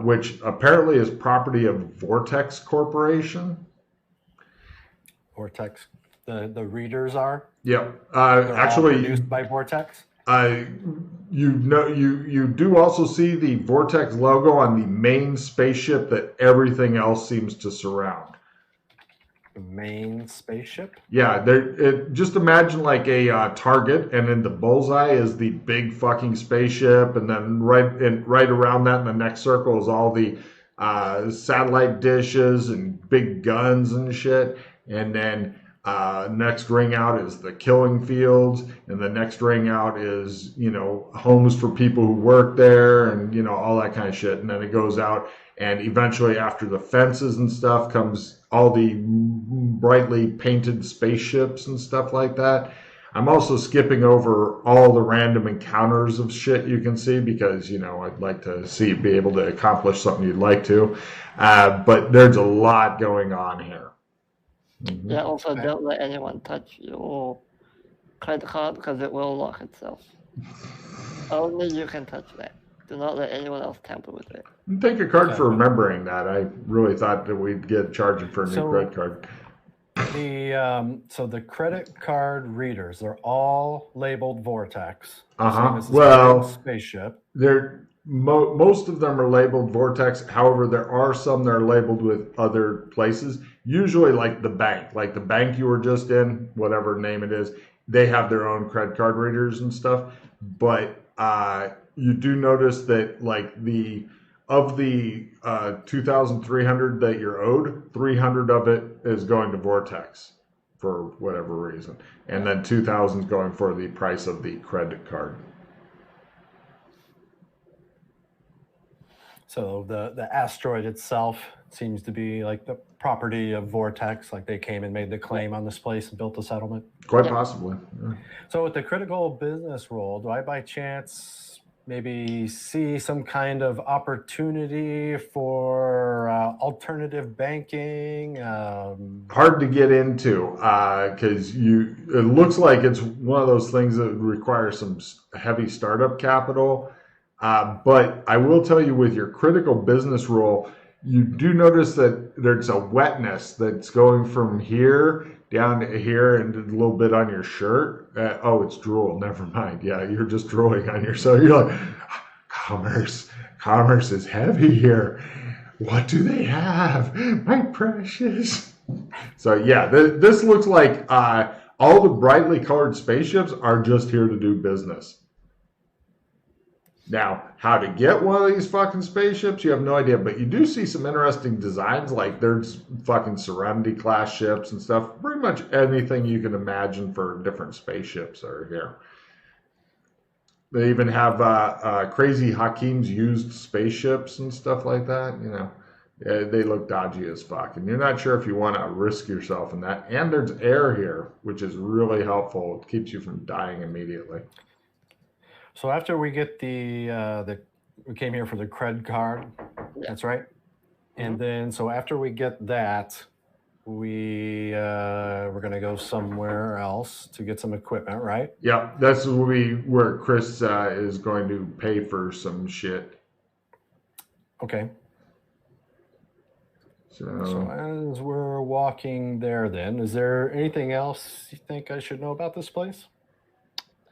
which apparently is property of Vortex Corporation. Vortex, the readers are. Yep. They're all Actually, produced by Vortex. you do also see the Vortex logo on the main spaceship that everything else seems to surround. The main spaceship. Yeah, just imagine like a target, and then the bullseye is the big fucking spaceship, and then right around that in the next circle is all the satellite dishes and big guns and shit, and then next ring out is the killing fields, and the next ring out is homes for people who work there, and all that kind of shit, and then it goes out. And eventually, after the fences and stuff, comes all the brightly painted spaceships and stuff like that. I'm also skipping over all the random encounters of shit you can see because, I'd like to be able to accomplish something you'd like to. But there's a lot going on here. Mm-hmm. Yeah, also don't let anyone touch your credit card because it will lock itself. Only you can touch that. Do not let anyone else tamper with it. Thank your card for remembering that. I really thought that we'd get charged for a new credit card. So the credit card readers, they're all labeled Vortex. Well, spaceship. Most of them are labeled Vortex. However, there are some that are labeled with other places. Usually, like the bank you were just in, whatever name it is, they have their own credit card readers and stuff. But you do notice that of the 2,300 that you're owed, 300 of it is going to Vortex for whatever reason, and then 2,000 is going for the price of the credit card. So the asteroid itself seems to be like the property of Vortex, like they came and made the claim on this place and built the settlement. Quite possibly. Yeah. So with the critical business roll, do I by chance maybe see some kind of opportunity for alternative banking? Hard to get into because it looks like it's one of those things that require some heavy startup capital. But I will tell you, with your critical business roll, you do notice that there's a wetness that's going from here down to here and a little bit on your shirt. It's drool. Never mind. Yeah, you're just drooling on your. So you're like, commerce is heavy here. What do they have, my precious? So yeah, this looks like all the brightly colored spaceships are just here to do business. Now, how to get one of these fucking spaceships, you have no idea, but you do see some interesting designs, like there's fucking Serenity class ships and stuff. Pretty much anything you can imagine for different spaceships are here. They even have Crazy Hakeem's used spaceships and stuff like that. They look dodgy as fuck, and you're not sure if you want to risk yourself in that. And there's air here, which is really helpful. It keeps you from dying immediately. So after we get we came here for the cred card, that's right. And then, so after we get that, we're going to go somewhere else to get some equipment, right? Yeah, that's where Chris is going to pay for some shit. Okay. So as we're walking there then, is there anything else you think I should know about this place?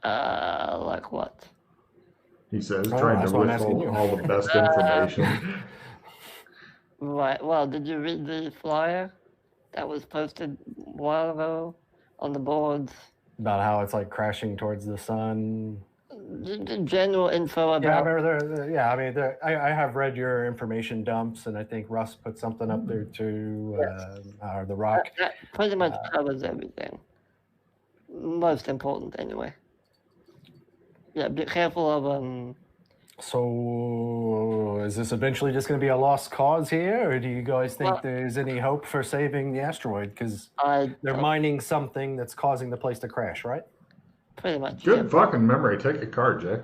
Like what? He says, trying to withhold all the best information. Right. Well, did you read the flyer that was posted a while ago on the boards? About how it's like crashing towards the sun? General info about... Yeah, I remember I have read your information dumps, and I think Russ put something up there too, or The Rock. That pretty much covers everything. Most important, anyway. Yeah, be careful of... So, is this eventually just going to be a lost cause here, or do you guys think there's any hope for saving the asteroid? Because they're mining something that's causing the place to crash, right? Pretty much. Good fucking memory. Take a card, Jay.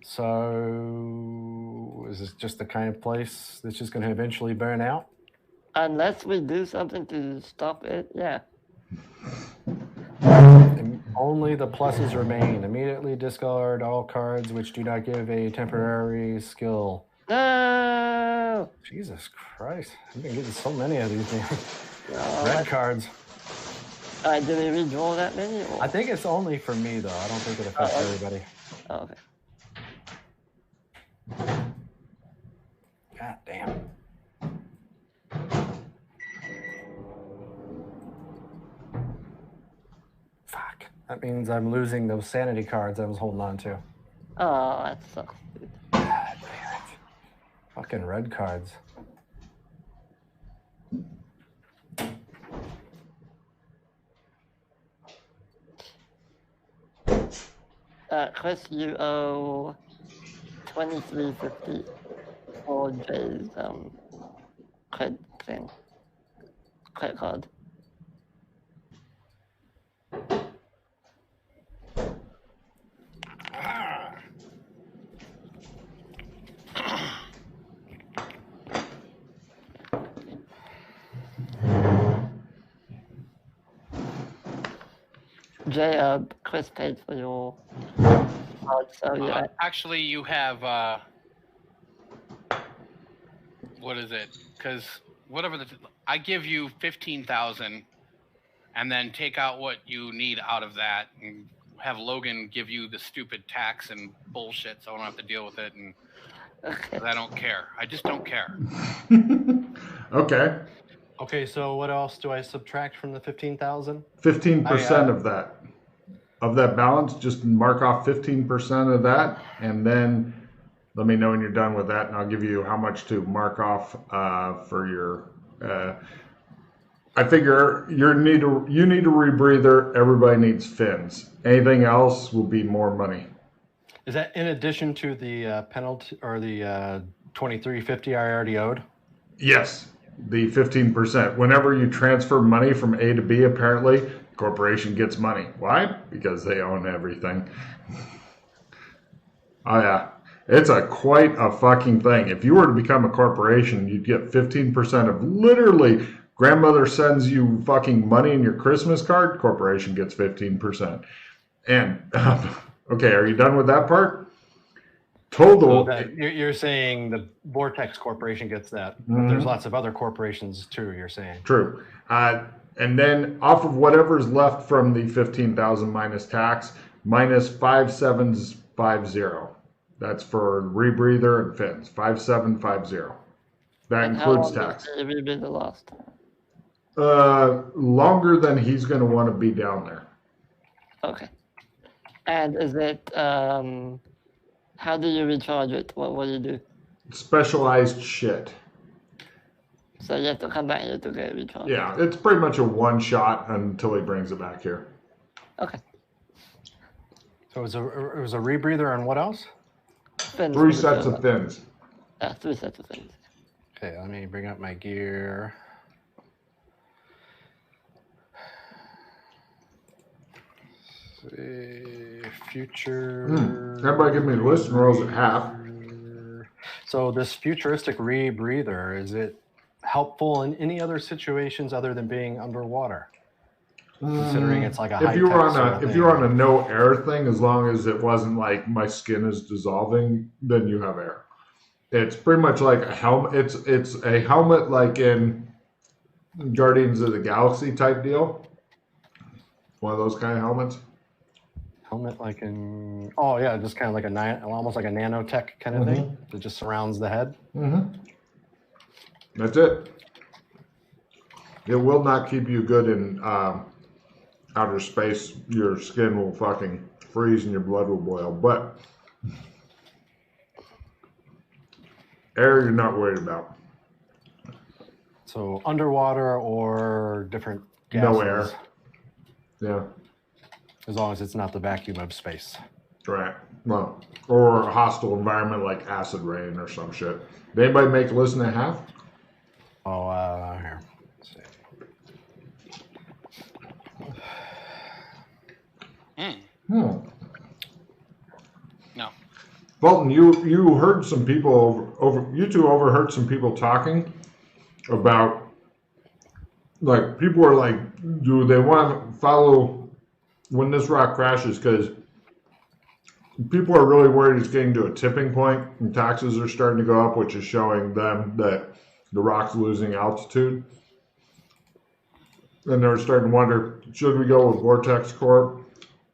So, is this just the kind of place that's just going to eventually burn out? Unless we do something to stop it, yeah. Only the pluses remain. Immediately discard all cards which do not give a temporary skill. No! Jesus Christ. I've been getting so many of these things. No, Red cards. did we redraw that many? Or? I think it's only for me, though. I don't think it affects everybody. Oh, okay. God damn. Fuck. That means I'm losing those sanity cards I was holding on to. Oh, that sucks. Dude. God damn it. Fucking red cards. Chris, you owe $23.50 for Jay's credit card. Jay, Chris paid for your card, so yeah. Actually, you have what is it? Because whatever I give you 15,000, and then take out what you need out of that, and have Logan give you the stupid tax and bullshit, so I don't have to deal with it. And Okay. I don't care. I just don't care. Okay. Okay, so what else do I subtract from the 15,000? 15% of that balance. Just mark off 15% of that, and then let me know when you're done with that, and I'll give you how much to mark off for your. I figure you need a rebreather. Everybody needs fins. Anything else will be more money. Is that in addition to the penalty or the 2350 I already owed? Yes, the 15%. Whenever you transfer money from A to B, apparently, the corporation gets money. Why? Because they own everything. Oh yeah, it's quite a fucking thing. If you were to become a corporation, you'd get 15% of literally. Grandmother sends you fucking money in your Christmas card. Corporation gets 15%. And okay, are you done with that part? Total. So you're saying the Vortex Corporation gets that. But there's lots of other corporations too, you're saying. True. And then off of whatever's left from the 15,000 minus tax, minus 5750. That's for rebreather and fins. 5750. That And includes how long tax. does the rebreather last? Longer than he's going to want to be down there. Okay. And is it, how do you recharge it? What do you do? Specialized shit. So you have to come back here to get recharged? Yeah, it's pretty much a one shot until he brings it back here. Okay. So it was a rebreather and what else? Fins 3 sets of fins. 3 sets of fins. Okay, let me bring up my gear. Future. Everybody give me the list and rolls at half. So this futuristic rebreather, is it helpful in any other situations other than being underwater? Considering it's like a if you were on a no air thing, as long as it wasn't like my skin is dissolving, then you have air. It's pretty much like a helmet. It's a helmet like in Guardians of the Galaxy type deal. One of those kind of helmets. Helmet like in just kind of like almost like a nanotech kind of thing that just surrounds the head. That's it. It will not keep you good in outer space. Your skin will fucking freeze and your blood will boil. But air, you're not worried about. So underwater or different gases. No air. Yeah. As long as it's not the vacuum of space. Right. Well, or a hostile environment like acid rain or some shit. Did anybody make less than a half? Oh, here. Let's see. No. Fulton, you heard some people you two overheard some people talking about, like, people are like, do they want to follow when this rock crashes? Because people are really worried it's getting to a tipping point, and taxes are starting to go up, which is showing them that the rock's losing altitude. And they're starting to wonder, should we go with Vortex Corp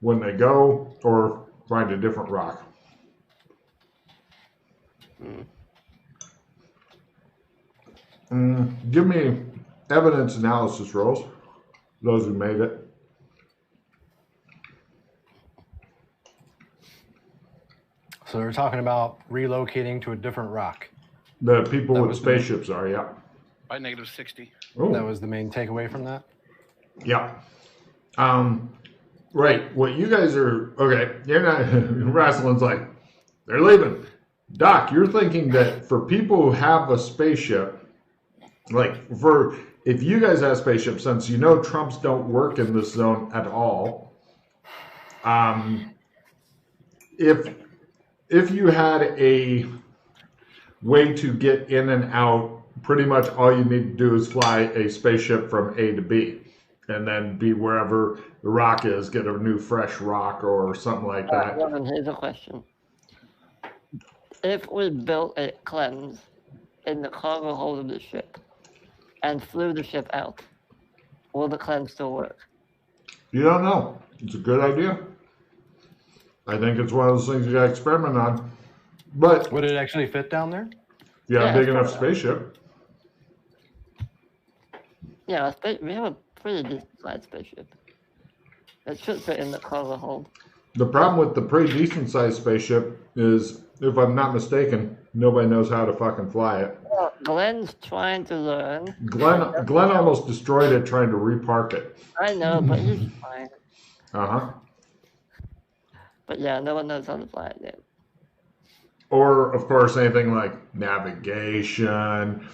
when they go, or find a different rock? Give me evidence analysis rolls, those who made it. So they're talking about relocating to a different rock. The people with spaceships are, yeah. By negative 60. Ooh. That was the main takeaway from that? Yeah. Right. What you guys are, okay, you're not, Raslin's like, they're leaving. Doc, you're thinking that for people who have a spaceship, like if you guys have spaceships, since you know Trumps don't work in this zone at all, if you had a way to get in and out, pretty much all you need to do is fly a spaceship from A to B, and then be wherever the rock is, get a new fresh rock or something like that. Well, here's a question. If we built a cleanse in the cargo hold of the ship and flew the ship out, will the cleanse still work? You don't know. It's a good idea. I think it's one of those things you got to experiment on. But would it actually fit down there? Yeah, big enough spaceship. Yeah, we have a pretty decent sized spaceship. It should fit in the cargo hold. The problem with the pretty decent sized spaceship is, if I'm not mistaken, nobody knows how to fucking fly it. Well, Glenn's trying to learn. Glenn almost destroyed it trying to repark it. I know, but he's fine. Uh-huh. But yeah, no one knows how to fly it yet. Or, of course, anything like navigation,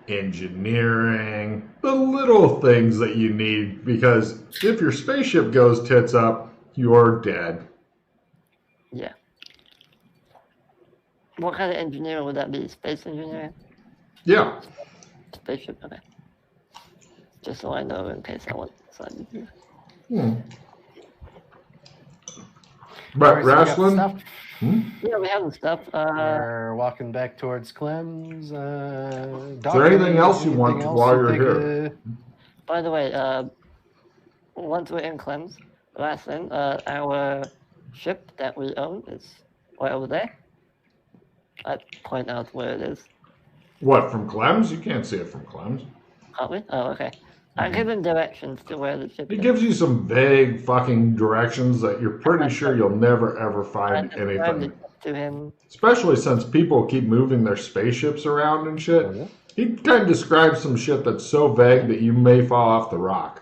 engineering, the little things that you need, because if your spaceship goes tits up, you're dead. Yeah. What kind of engineering would that be? Space engineering? Yeah. Spaceship, okay. Just so I know in case I want to decide to do. But Right, so Rasslin? Yeah, we have the stuff. We're walking back towards Clem's. Is there anything else you want while you're here? By the way, once we're in Clem's, Rasslin, our ship that we own is right over there. I point out where it is. What, from Clem's? You can't see it from Clem's. Can't we? Oh, okay. I give him directions to where the ship He is. gives you some vague fucking directions that you're pretty sure you'll never ever find anything. To him. Especially since people keep moving their spaceships around and shit. yeah. He kind of describes some shit that's so vague that you may fall off the rock.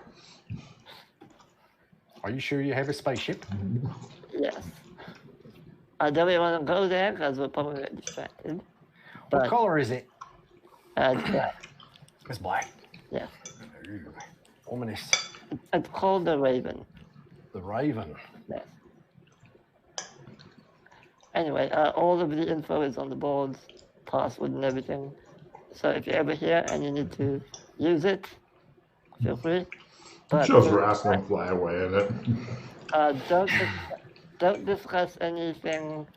Are you sure you have a spaceship? Yes. I don't really want to go there because we're probably get distracted. What But, color is it? it's black. It's black. Yeah. Ooh, ominous. It's called the Raven. The Raven. Yes. Anyway, all of the info is on the boards, password and everything. So if you're ever here and you need to use it, feel free. But Shows Rasslin fly away in it. don't discuss anything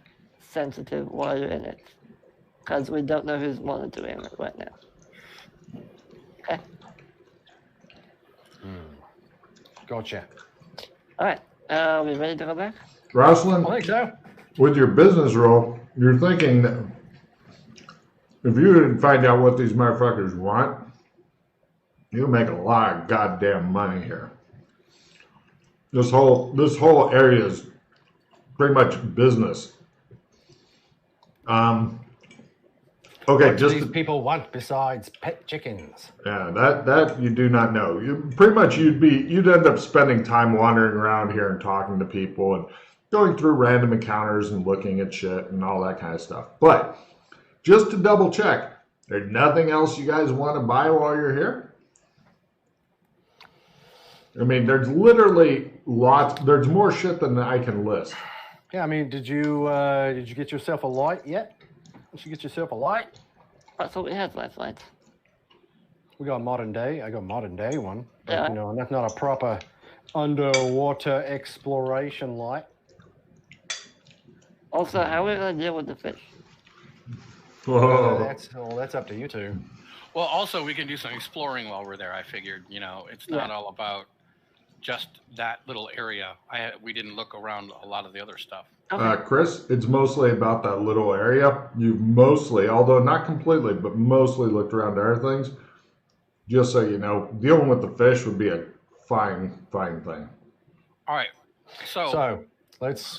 sensitive while you're in it, because we don't know who's monitoring it right now. Okay. Gotcha. All right. Are we ready to go back? Rasslin, I think so. with your business role, you're thinking that if you didn't find out what these motherfuckers want, you'll make a lot of goddamn money here. This whole area is pretty much business. Okay, What do these people want besides pet chickens? Yeah, that you do not know. You pretty much you'd end up spending time wandering around here and talking to people and going through random encounters and looking at shit and all that kind of stuff. But just to double check, there's nothing else you guys want to buy while you're here? I mean, there's literally lots. There's more shit than I can list. Yeah, I mean, did you get yourself a light yet? Did you get yourself a light? That's what we had last night. We got modern day. I got modern day one. But, Yeah. you know, that's not a proper underwater exploration light. Also, how are we gonna deal with the fish? Whoa. That's up to you two. Well, also we can do some exploring while we're there. I figured, it's not all about just that little area. We didn't look around a lot of the other stuff. Okay. Chris, it's mostly about that little area. You've mostly, although not completely, but mostly looked around other things. Just so you know, dealing with the fish would be a fine thing. All right. So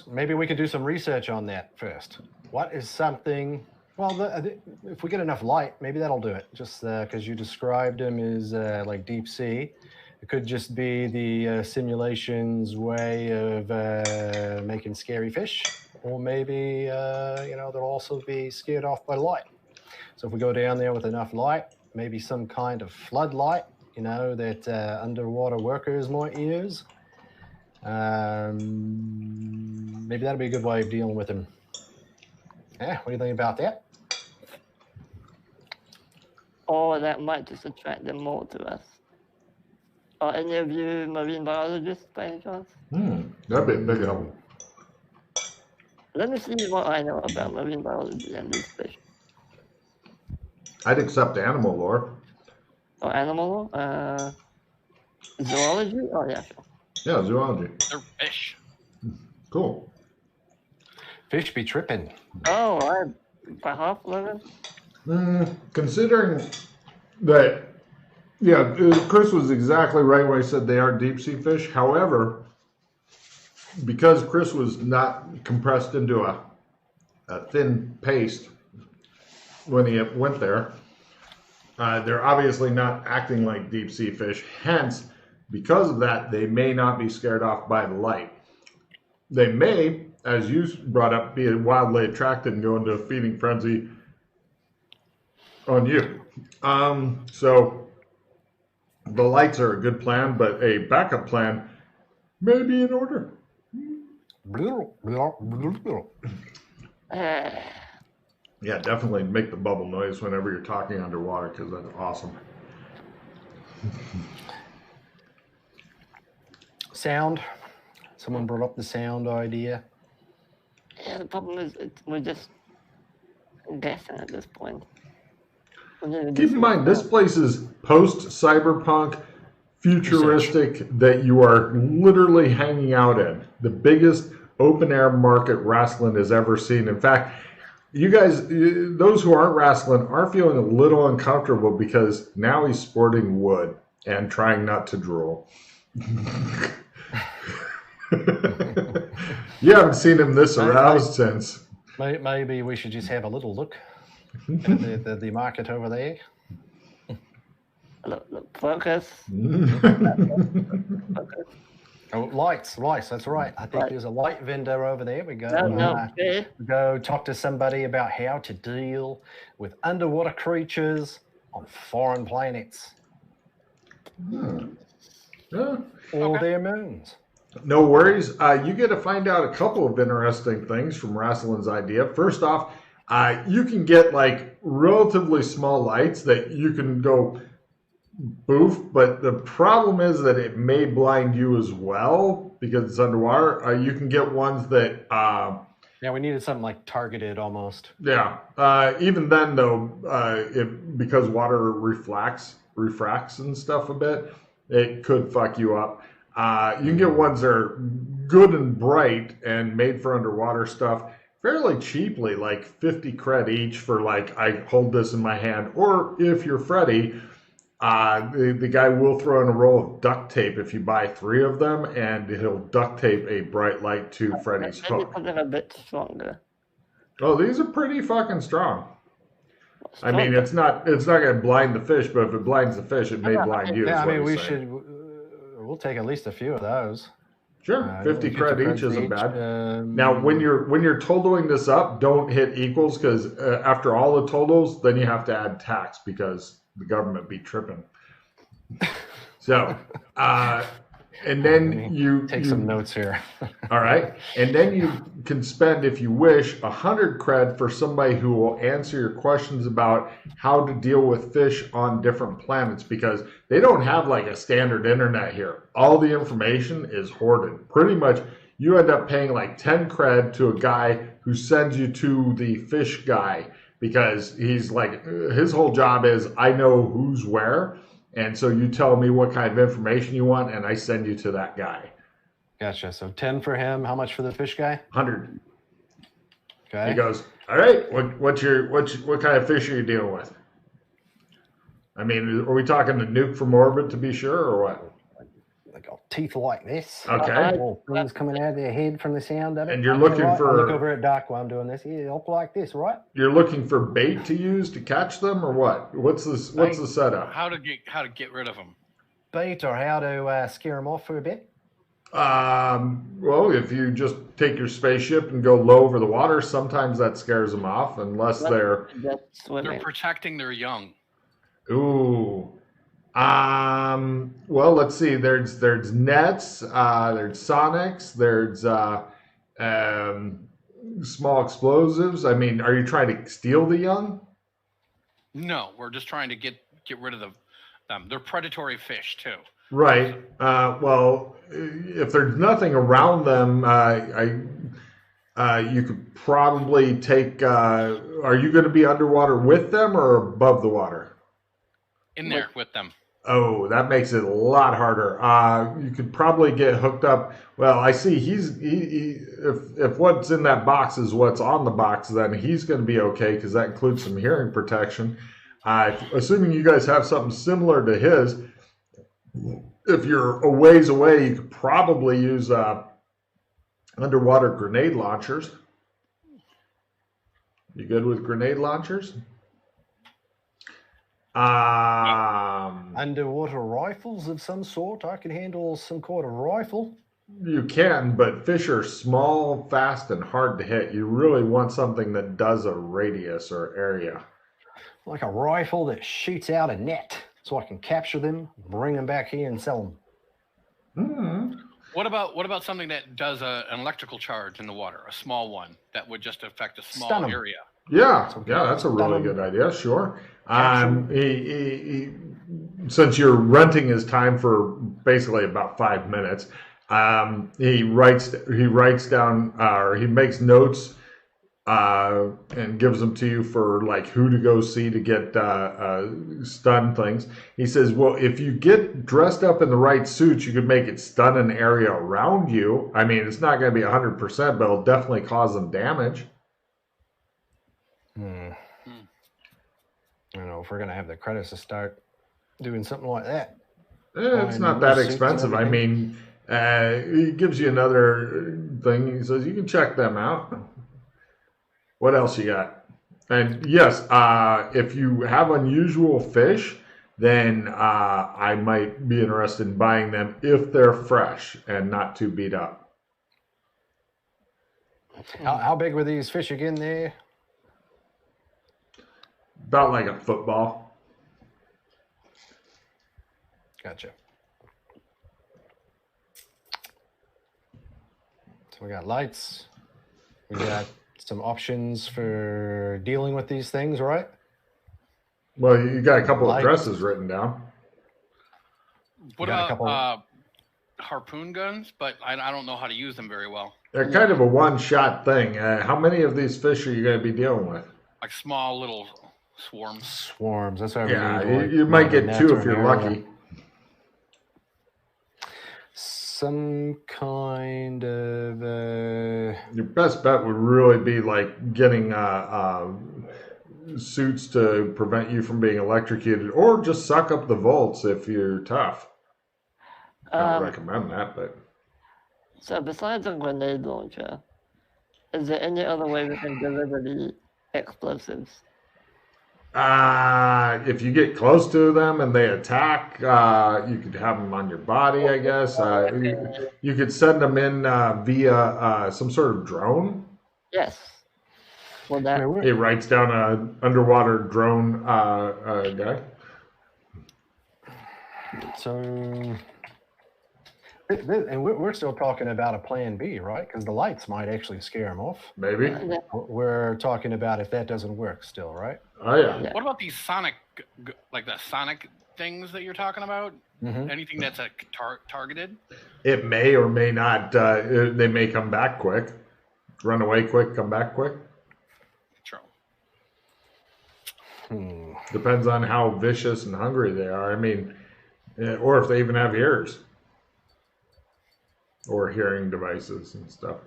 maybe we could do some research on that first. What is something? Well, if we get enough light, maybe that'll do it. Just because you described him as like deep sea, it could just be the simulation's way of making scary fish, or maybe they'll also be scared off by light. So if we go down there with enough light, maybe some kind of floodlight, that underwater workers might use. Maybe that'll be a good way of dealing with them. Yeah, what do you think about that? Or that might just attract them more to us. Are any of you marine biologists by any chance? That'd be a big help. Let me see what I know about marine biology and these fish. I'd accept animal lore. Or animal law? Zoology? Oh, yeah, sure. Yeah, zoology. they're fish. Cool. Fish be tripping. Oh, I'm by half level? Considering that, Chris was exactly right when he said they are deep sea fish. However, because Chris was not compressed into a thin paste when he went there, they're obviously not acting like deep sea fish. Hence, because of that, they may not be scared off by the light. They may, as you brought up, be wildly attracted and go into a feeding frenzy on you. So the lights are a good plan, but a backup plan may be in order. Yeah, definitely make the bubble noise whenever you're talking underwater, because that's awesome. Sound. Someone brought up the sound idea. Yeah, the problem is we're just guessing at this point. Keep in mind, this place is post-cyberpunk, futuristic, that you are literally hanging out in. The biggest open-air market wrestling has ever seen. In fact, you guys, those who aren't wrestling, are feeling a little uncomfortable because now he's sporting wood and trying not to drool. You haven't seen him this aroused since. Maybe we should just have a little look at the market over there. Look, focus. Oh, lights, that's right. I think there's a light vendor over there. We go, Okay. go talk to somebody about how to deal with underwater creatures on foreign planets. Yeah. Or their moons. No worries. You get to find out a couple of interesting things from Rasselin's idea. First off, you can get like relatively small lights that you can go boof, but the problem is that it may blind you as well because it's underwater. You can get ones that Yeah, we needed something like targeted almost. yeah. Even then though, because water refracts and stuff a bit, it could fuck you up. You can get ones that are good and bright and made for underwater stuff fairly cheaply, like 50 cred each for like, I hold this in my hand. Or if you're Freddy, the guy will throw in a roll of duct tape if you buy 3 of them, and he'll duct tape a bright light to Freddy's Maybe hook. something a bit stronger. Oh, these are pretty fucking strong. I mean, it's not going to blind the fish, but if it blinds the fish, it may blind you. Yeah, I mean, we'll we'll take at least a few of those. Sure, 50 cred each isn't each. bad. Now, when you're totaling this up, don't hit equals, because after all the totals, then you have to add tax because the government be tripping. So, and then you take some notes here. All right, and then you can spend, if you wish, 100 cred for somebody who will answer your questions about how to deal with fish on different planets, because they don't have like a standard internet here. All the information is hoarded. Pretty much, you end up paying like 10 cred to a guy who sends you to the fish guy because he's like, his whole job is I know who's where. And so you tell me what kind of information you want, and I send you to that guy. Gotcha. So 10 for him. How much for the fish guy? 100. Okay. He goes, all right, what kind of fish are you dealing with? I mean, are we talking a nuke from orbit to be sure, or what? They got teeth like this. Okay. Little things coming out of their head from the sound of it. And you're looking right? for... I look over at Doc while I'm doing this. Yeah, look like this, right? You're looking for bait to use to catch them, or what? What's the setup? How to get rid of them? Bait or how to scare them off for a bit? Well, if you just take your spaceship and go low over the water, sometimes that scares them off, unless they're protecting their young. Ooh. Well, let's see. There's nets, there's sonics, there's small explosives. I mean, are you trying to steal the young? No, we're just trying to get rid of them. They're predatory fish too. Right. Well, if there's nothing around them, you could probably take. Are you going to be underwater with them or above the water? In there with them. Oh, that makes it a lot harder. You could probably get hooked up. Well, I see if what's in that box is what's on the box, then he's going to be okay because that includes some hearing protection. Assuming you guys have something similar to his, if you're a ways away, you could probably use underwater grenade launchers. You good with grenade launchers? Underwater rifles of some sort. I can handle some kind of rifle. You can, but fish are small, fast, and hard to hit. You really want something that does a radius or area. Like a rifle that shoots out a net, so I can capture them, bring them back here, and sell them. Hmm. What about something that does an electrical charge in the water, a small one that would just affect a small area? Yeah, that's a really good idea. Sure. Since you're renting his time for basically about 5 minutes, he writes down or he makes notes and gives them to you for like who to go see to get stun things. He says, well, if you get dressed up in the right suits, you could make it stun an area around you. I mean, it's not going to be 100%, but it'll definitely cause them damage. I don't know if we're going to have the credits to start doing something like that. It's not that expensive. I mean, he gives you another thing. He says, you can check them out. What else you got? And yes, if you have unusual fish, then I might be interested in buying them if they're fresh and not too beat up. How big were these fish again there? About like a football. Gotcha. So we got lights. We got some options for dealing with these things, right? Well, you got a couple of addresses written down. What about harpoon guns? But I don't know how to use them very well. They're kind of a one-shot thing. How many of these fish are you going to be dealing with? Like small little swarms. Swarms. That's what yeah, we need. You might get 2 if you're lucky. Some kind of... Your best bet would really be like getting suits to prevent you from being electrocuted, or just suck up the volts if you're tough. I don't recommend that, but... So besides a grenade launcher, is there any other way we can deliver the explosives? If you get close to them and they attack, you could have them on your body, I guess. You could send them in via some sort of drone. Yes. Well, that... He writes down an underwater drone guy. So... And we're still talking about a plan B, right? Because the lights might actually scare them off. Maybe. We're talking about if that doesn't work still, right? Oh, yeah. What about these sonic, like the sonic things that you're talking about? Mm-hmm. Anything that's targeted? It may or may not. They may come back quick, run away quick, come back quick. True. Depends on how vicious and hungry they are. I mean, or if they even have ears or hearing devices and stuff.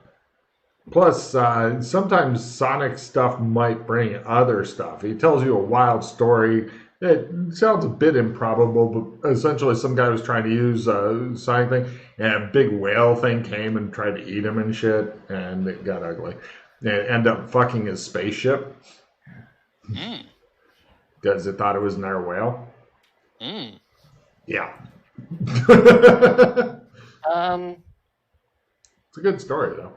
Plus, sometimes Sonic stuff might bring other stuff. He tells you a wild story. It sounds a bit improbable, but essentially some guy was trying to use a Sonic thing, and a big whale thing came and tried to eat him and shit, and it got ugly. And it ended up fucking his spaceship because it thought it was another whale. Yeah. It's a good story, though.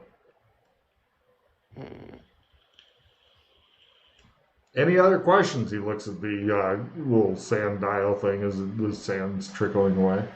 Any other questions? He looks at the little sand dial thing as the sand's trickling away.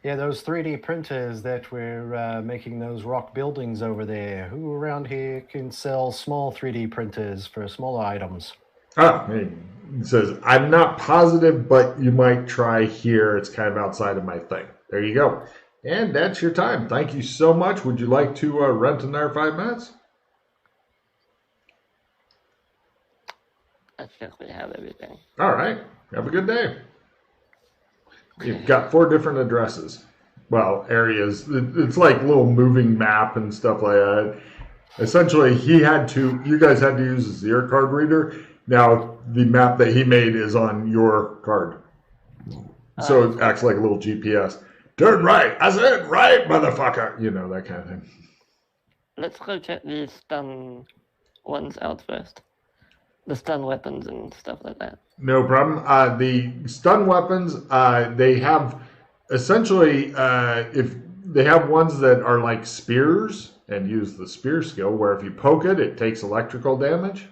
Yeah, those 3D printers that we're making those rock buildings over there. Who around here can sell small 3D printers for smaller items? He says, I'm not positive, but you might try here. It's kind of outside of my thing. There you go. And that's your time. Thank you so much. Would you like to rent another 5 minutes? I think we have everything. All right. Have a good day. You've got 4 different addresses. Well, areas. It's like a little moving map and stuff like that. Essentially, you guys had to use his ear card reader. Now, the map that he made is on your card. So it acts like a little GPS. Turn right. I said right, motherfucker. You know, that kind of thing. Let's go check the stun ones out first. The stun weapons and stuff like that. No problem. The stun weapons, they have essentially, if they have ones that are like spears and use the spear skill, where if you poke it, it takes electrical damage.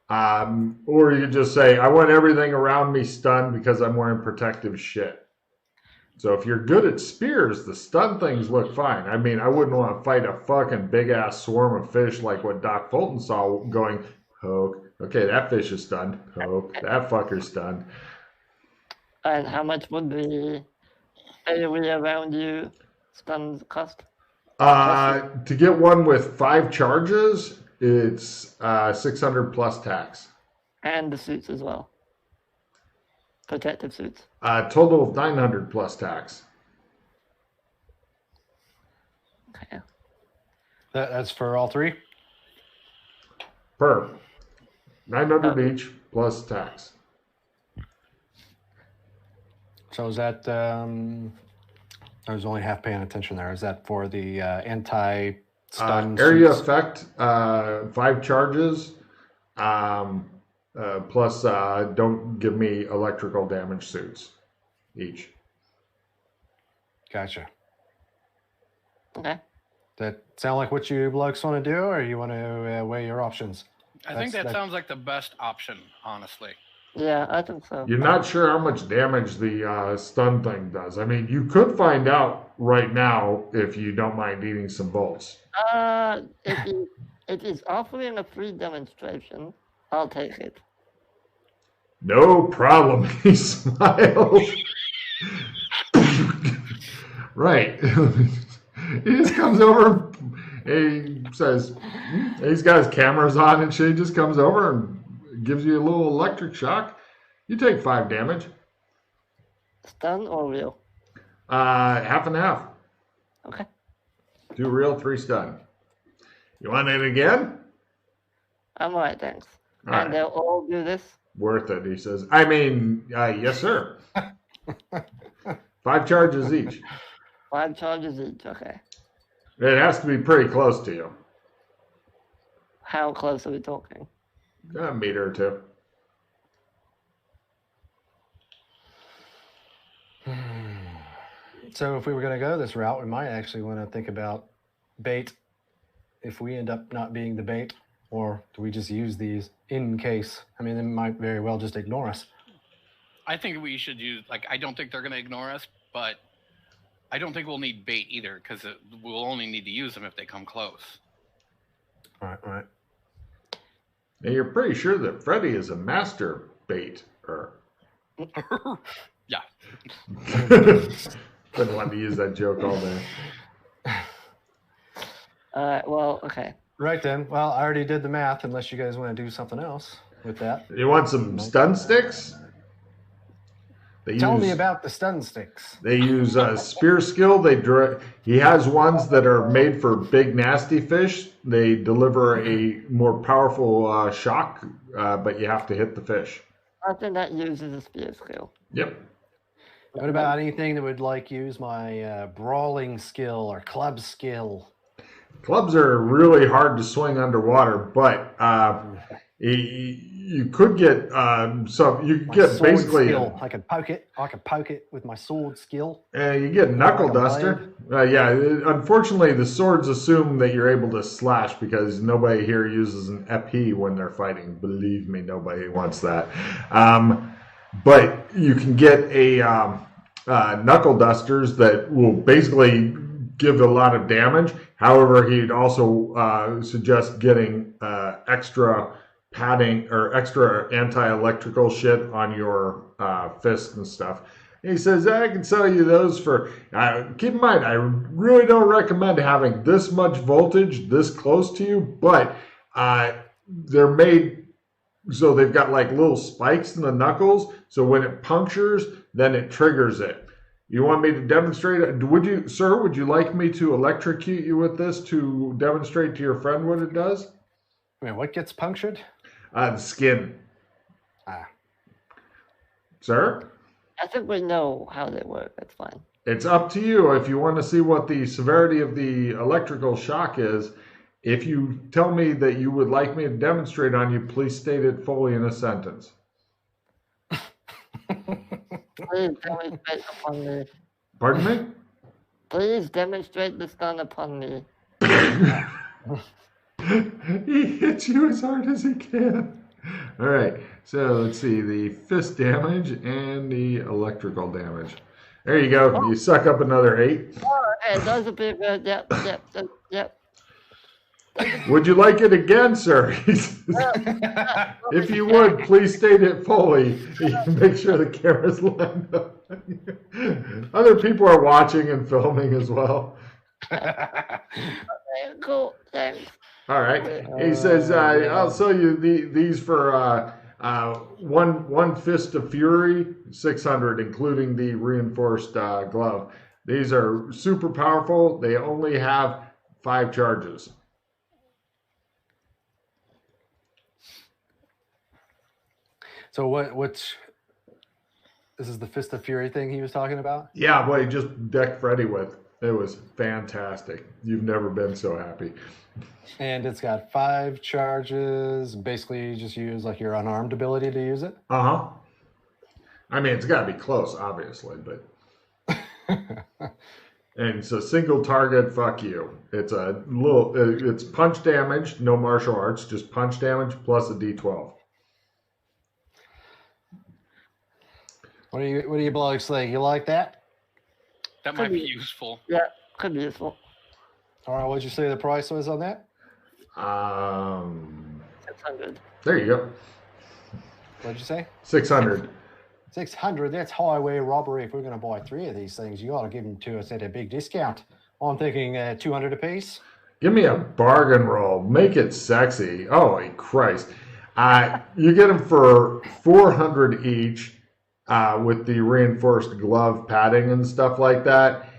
Or you could just say, I want everything around me stunned because I'm wearing protective shit. So if you're good at spears, the stun things look fine. I mean, I wouldn't want to fight a fucking big-ass swarm of fish like what Doc Fulton saw going, poke. Okay, that fish is stunned. Poke. That fucker's stunned. And how much would the area around you stuns cost? To get one with 5 charges, it's 600 plus tax. And the suits as well. Protective suits. Total of 900 plus tax. Okay. That's for all 3? Per. 900 each plus tax. So is that, I was only half paying attention there. Is that for the anti-stun Area suits? effect, 5 charges, plus don't give me electrical damage suits each. Gotcha. Okay. That sound like what you blokes want to do, or you want to weigh your options? I think that sounds like the best option, honestly. Yeah, I think so. You're not sure how much damage the stun thing does. I mean, you could find out right now if you don't mind eating some bolts. It is offering a free demonstration. I'll take it. No problem. He smiles. Right. He just comes over. He says, he's got his cameras on and shit. He just comes over and gives you a little electric shock. You take 5 damage. Stun or real? Half and half. Okay. 2 real, 3 stun. You want it again? I'm alright, thanks. All And right. they'll all do this? Worth it, he says. I mean, yes, sir. 5 charges each. 5 charges each, okay. It has to be pretty close to you. How close are we talking? A meter or 2. So if we were going to go this route, we might actually want to think about bait if we end up not being the bait, or do we just use these in case? I mean, they might very well just ignore us. I think we should use, I don't think they're going to ignore us, but I don't think we'll need bait either because we'll only need to use them if they come close. Right. Now, you're pretty sure that Freddy is a master bait. Yeah. Couldn't want to use that joke all day. Well, okay. Right then. Well, I already did the math. Unless you guys want to do something else with that. You want some stun sticks? Tell me about the stun sticks. They use spear skill. He has ones that are made for big nasty fish. They deliver a more powerful shock, but you have to hit the fish. Nothing that uses a spear skill. Yep. What about anything that would use my brawling skill or club skill? Clubs are really hard to swing underwater, but you could get some. You could My get sword basically. skill. I could poke it with my sword skill. You get knuckle duster. Unfortunately, the swords assume that you're able to slash because nobody here uses an EP when they're fighting. Believe me, nobody wants that. But you can get a knuckle dusters that will basically give a lot of damage. However, he'd also suggest getting extra padding or extra anti-electrical shit on your fists and stuff. And he says, I can sell you those for, keep in mind, I really don't recommend having this much voltage this close to you, but they're made so they've got like little spikes in the knuckles, so when it punctures, then it triggers it. You want me to demonstrate it? Would you like me to electrocute you with this to demonstrate to your friend what it does? I mean, what gets punctured? The skin. Ah. Sir? I think we know how they work. That's fine. It's up to you if you want to see what the severity of the electrical shock is. If you tell me that you would like me to demonstrate on you, please state it fully in a sentence. Please demonstrate upon me. Pardon me? Please demonstrate the stun upon me. He hits you as hard as he can. All right, so let's see the fist damage and the electrical damage. There you go. You suck up another 8. Oh, okay, those are big. Yep. Would you like it again, sir? If you would, please state it fully. Make sure the camera's lined up. Other people are watching and filming as well. Okay, cool. Thanks. All right. He says, I'll sell you these for one fist of fury, 600, including the reinforced glove. These are super powerful. They only have 5 charges. So what's this is the Fist of Fury thing he was talking about? Yeah, what he just decked Freddy with. It was fantastic. You've never been so happy. And it's got 5 charges. Basically, you just use like your unarmed ability to use it. Uh-huh. I mean, it's got to be close, obviously, but... And it's a single target, fuck you. It's it's punch damage, no martial arts, just punch damage plus a d12. What do you blokes think? You like that? That might be useful. Yeah, could be useful. All right, what'd you say the price was on that? 600. There you go. What'd you say? 600. 600. That's highway robbery. If we're going to buy 3 of these things, you got to give them to us at a big discount. I'm thinking 200 apiece. Give me a bargain roll. Make it sexy. Holy Christ. You get them for 400 each with the reinforced glove padding and stuff like that.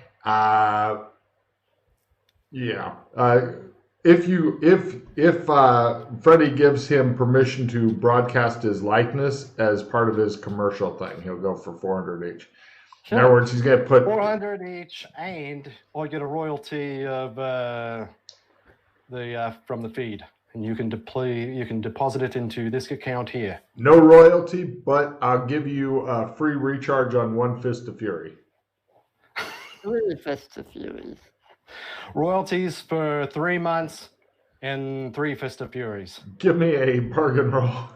Yeah. If Freddy gives him permission to broadcast his likeness as part of his commercial thing, he'll go for 400 each. Sure. In other words, he's going to put 400 each, and I get a royalty of from the feed, and you can deposit it into this account here. no royalty, but I'll give you a free recharge on one Fist of Fury. 3 Fists of Furies. Royalties for 3 months and 3 Fist of Furies. Give me a bargain roll.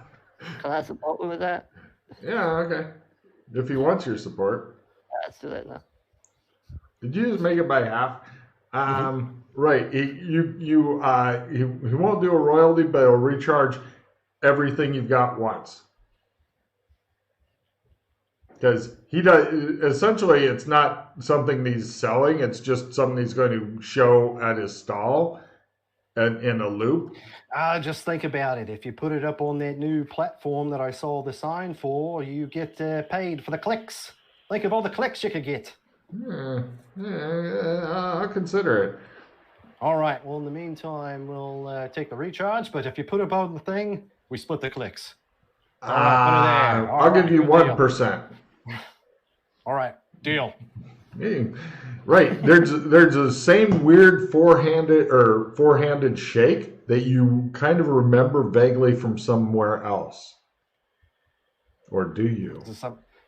Can I support you with that? Yeah, okay. If he wants your support. Let's do that now. Did you just make it by half? Right. He won't do a royalty, but he'll recharge everything you've got once. Because he does, essentially, it's not something he's selling. It's just something he's going to show at his stall and in a loop. Just think about it. If you put it up on that new platform that I saw the sign for, you get paid for the clicks. Think of all the clicks you could get. I'll consider it. All right. Well, in the meantime, we'll take the recharge. But if you put it on the thing, we split the clicks. All right, put it there. I'll give you 1%. All right, deal. Right. There's the same weird four-handed shake that you kind of remember vaguely from somewhere else. Or do you? This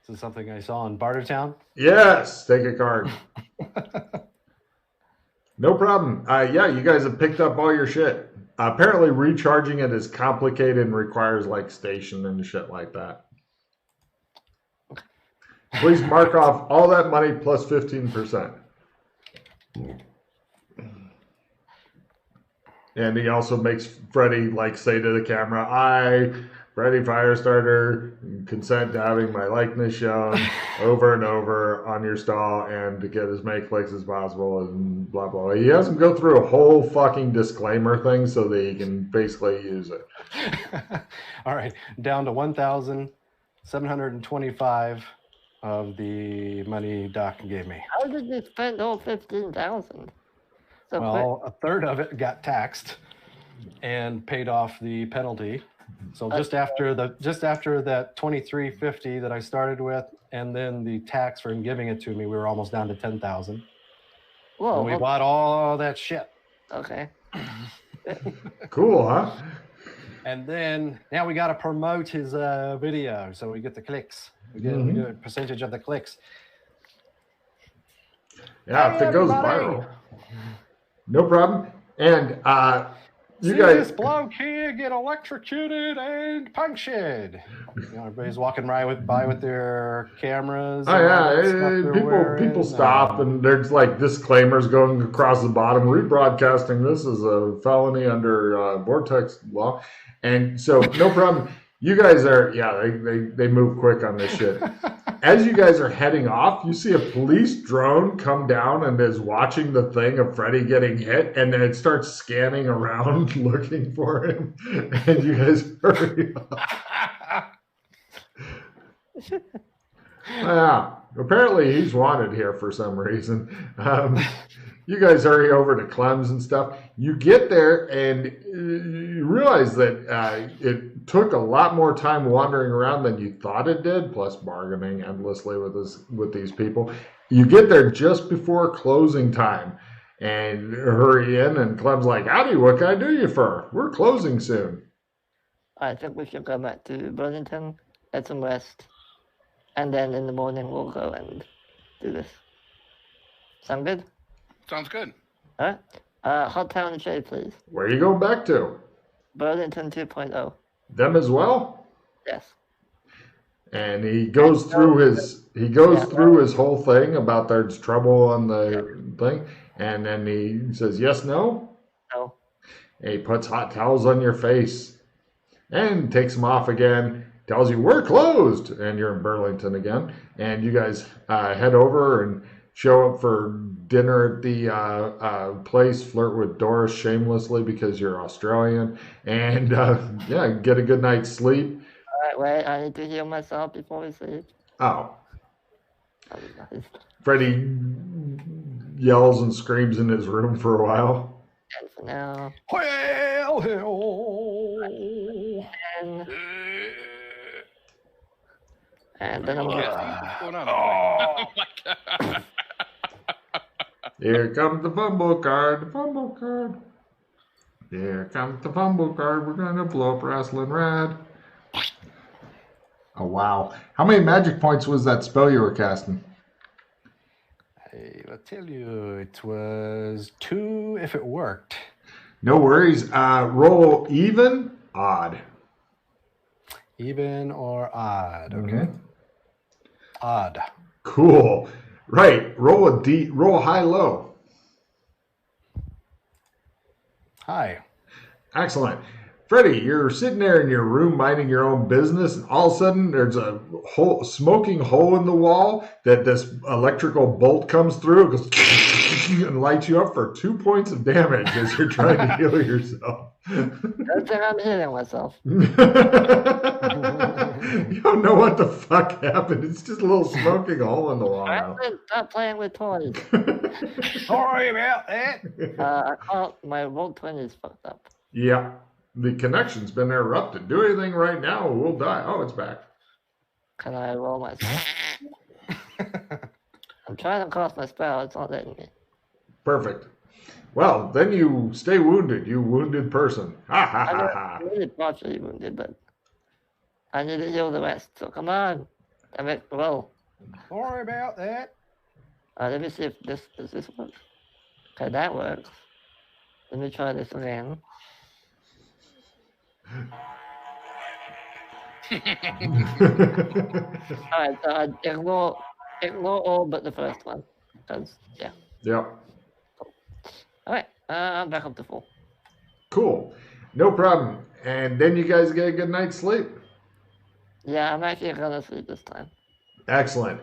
is something I saw in Bartertown. Yes. Take a card. No problem. Yeah, you guys have picked up all your shit. Apparently recharging it is complicated and requires like station and shit like that. Please mark off all that money plus 15%. And he also makes Freddie like say to the camera, I, Freddie Firestarter, consent to having my likeness shown over and over on your stall and to get as many clicks as possible and blah, blah, blah. He has him go through a whole fucking disclaimer thing so that he can basically use it. All right, down to 1,725 of the money Doc gave me. How did you spend all 15,000? So Well, a third of it got taxed and paid off the penalty. So just after that 2,350 that I started with, and then the tax for him giving it to me, we were almost down to 10,000. Whoa, And we bought all that shit. Okay. Cool, huh? And then now we got to promote his video, so we get the clicks. We get a percentage of the clicks. Yeah, if it goes viral. No problem. And you See guys, this bloke here get electrocuted and punctured. Everybody's walking by with their cameras. oh yeah, people stop and there's like disclaimers going across the bottom. Rebroadcasting this is a felony under Vortex law, and so no problem. You guys are they move quick on this shit. As you guys are heading off, you see a police drone come down and is watching the thing of Freddy getting hit, and then it starts scanning around looking for him, and you guys hurry up. Yeah, apparently he's wanted here for some reason. You guys hurry over to Clem's and stuff. You get there and you realize that it took a lot more time wandering around than you thought it did, plus bargaining endlessly with these people. You get there just before closing time and hurry in, and Clem's like, howdy, what can I do you for? We're closing soon. I think we should go back to Burlington, get some rest, and then in the morning we'll go and do this. Sound good? Sounds good. All right. Hot Town and Shade, please. Where are you going back to? Burlington 2.0. Them as well? Yes. And he goes through his whole thing about there's trouble on the thing, and then he says yes, no. No. And he puts hot towels on your face and takes them off again. Tells you we're closed, and you're in Burlington again. And you guys head over and show up for dinner at the place. Flirt with Doris shamelessly because you're Australian, and get a good night's sleep. All right, wait. I need to heal myself before we sleep. Oh. Freddie yells and screams in his room for a while. And for now. Well. And then I'm going What's going on? Oh my God. Here comes the fumble card. Here comes the fumble card. We're going to blow up Wrestling Rad. Oh, wow. How many magic points was that spell you were casting? I'll tell you, it was 2 if it worked. No worries. Roll even, odd. Even or odd, okay? Mm-hmm. Odd. Cool. Right. Roll a high low. Hi. Excellent. Freddie, you're sitting there in your room minding your own business, and all of a sudden there's a smoking hole in the wall that this electrical bolt comes through, goes and lights you up for 2 points of damage as you're trying to heal yourself. Good thing I'm healing myself. You don't know what the fuck happened. It's just a little smoking hole in the wall now. Stop playing with toys. Sorry about that. I can't. My Roll20 is fucked up. Yeah. The connection's been interrupted. Do anything right now or we'll die. Oh, it's back. Can I roll my spell? I'm trying to cast my spell. It's not letting me. Perfect. Well, then you stay wounded, you wounded person. Ha ha ha ha. I'm really partially wounded, but I need to heal the rest. So come on. Damn it. Roll. Sorry about that. Let me see if does this work. Okay, that works. Let me try this again. Alright, so ignore all but the first one. Because, yeah. Yep. Alright, I'm back up to full. Cool. No problem. And then you guys get a good night's sleep. Yeah, I'm actually gonna sleep this time. Excellent.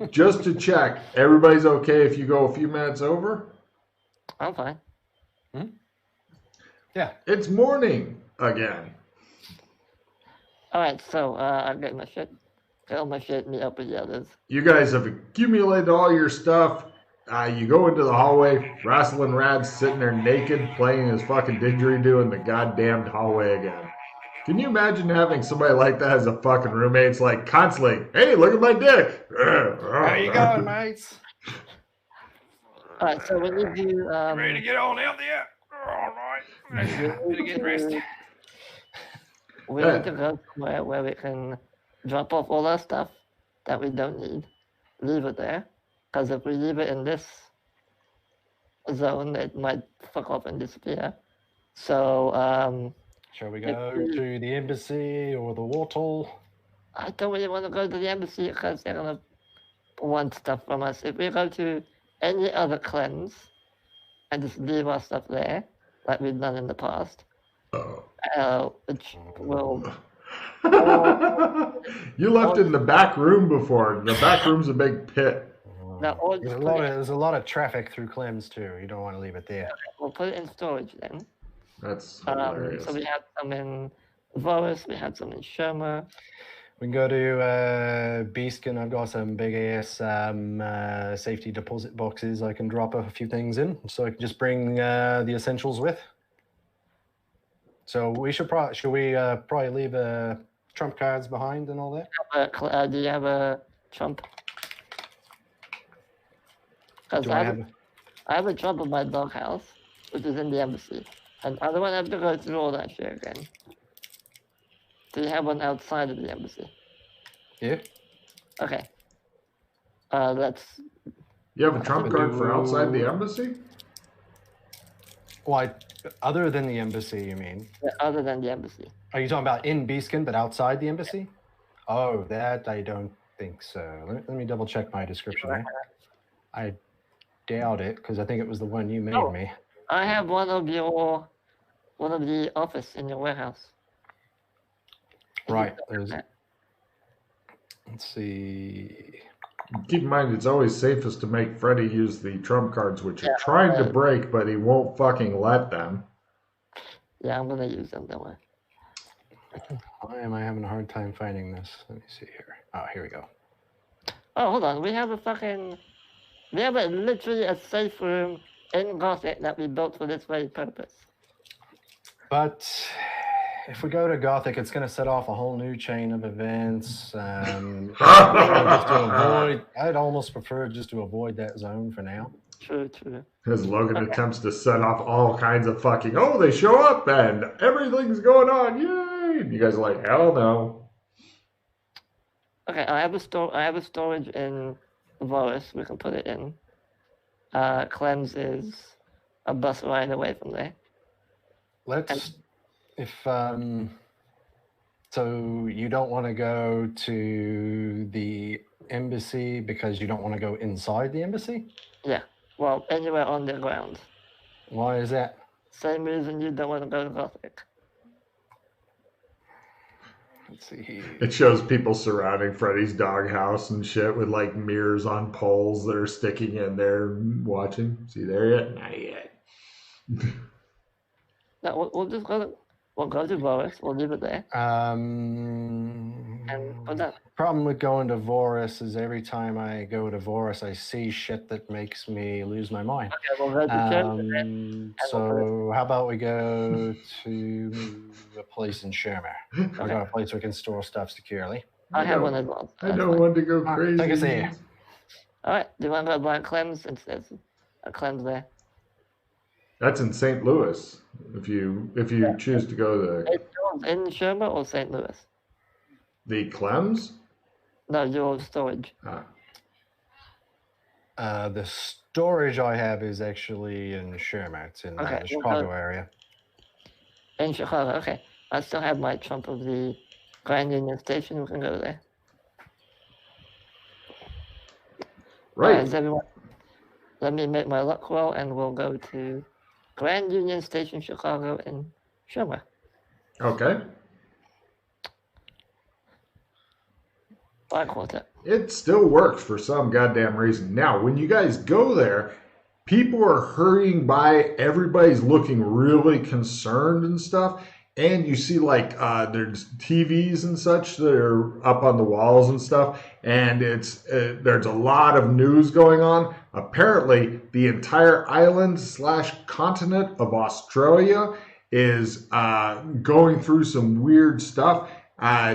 Just to check, everybody's okay if you go a few minutes over? I'm fine. Yeah. It's morning again. Alright, so I get my shit. Get all my shit, meet up with the others. You guys have accumulated all your stuff. You go into the hallway. Rasslin' Rad's sitting there naked, playing his fucking didgeridoo in the goddamned hallway again. Can you imagine having somebody like that as a fucking roommate? It's like constantly, hey, look at my dick. How you going, mates? Alright, so we need to Ready to get on out there? All right. Gonna get dressed. we need to go somewhere where we can drop off all our stuff that we don't need. Leave it there. Because if we leave it in this zone, it might fuck off and disappear. So, Shall we go to the embassy or the Wartle? I don't really want to go to the embassy because they're going to want stuff from us. If we go to any other cleanse and just leave our stuff there, like we've done in the past, which will... You left in the back room before. The back room's a big pit. No, There's a lot of traffic through Clems too. You don't want to leave it there. we'll put it in storage then. That's hilarious. So we have some in Voris, we have some in Sherma. We can go to Beastkin. I've got some big ass safety deposit boxes I can drop a few things in, so I can just bring the essentials with. So we should probably leave trump cards behind and all that. Do you have a trump? Because I have a trump in my doghouse, which is in the embassy. And I don't want to have to go through all that shit again. Do you have one outside of the embassy? Yeah. Okay. Let's... You have a trump card for outside the embassy? Why? Other than the embassy, you mean? Yeah, other than the embassy. Are you talking about in Beastkin, but outside the embassy? Oh, that I don't think so. Let me double check my description there. I doubt it, because I think it was the one you made me. I have one of the office in your warehouse. Right. Let's see. Keep in mind, it's always safest to make Freddy use the trump cards, which you're trying to break, but he won't fucking let them. Yeah, I'm gonna use them that way. Why am I having a hard time finding this? Let me see here. Oh, here we go. Oh, hold on. We have literally a safe room in Gothic that we built for this very purpose. But if we go to Gothic, it's going to set off a whole new chain of events. I'd almost prefer just to avoid that zone for now. True. As Logan attempts to set off all kinds of fucking, they show up and everything's going on, yay! And you guys are like, hell no. Okay, I have a storage in Voris. We can put it in. Clems is a bus ride away from there. So you don't want to go to the embassy because you don't want to go inside the embassy? Yeah. Well, anywhere on the ground. Why is that? Same reason you don't want to go to Gothic. Let's see. It shows people surrounding Freddy's doghouse and shit with like mirrors on poles that are sticking in there watching. See there yet? Not yet. No, we'll just go to Boris. We'll leave it there. And put that. Problem with going to Voris is every time I go to Voris, I see shit that makes me lose my mind. Okay, we'll go to church and then So how about we go to a place in Shermer? We got a place we can store stuff securely. I have one as well. I don't want to go crazy. Take us there. All right. Do you want to go by Clem's since there's a Clem's there? That's in St. Louis. If you choose to go to In Shermer or St. Louis? the Clems. No, your storage. The storage I have is actually in Shermer. It's in Okay, the Chicago area. In Chicago, okay. I still have my trump of the Grand Union Station. We can go there. Right. Is everyone? Let me make my luck roll, and we'll go to Grand Union Station, Chicago, in Shermer. Okay. Blackwater. It still works for some goddamn reason. Now, when you guys go there, people are hurrying by. Everybody's looking really concerned and stuff. And you see, like, there's TVs and such that are up on the walls and stuff. And there's a lot of news going on. Apparently, the entire island/continent of Australia is going through some weird stuff.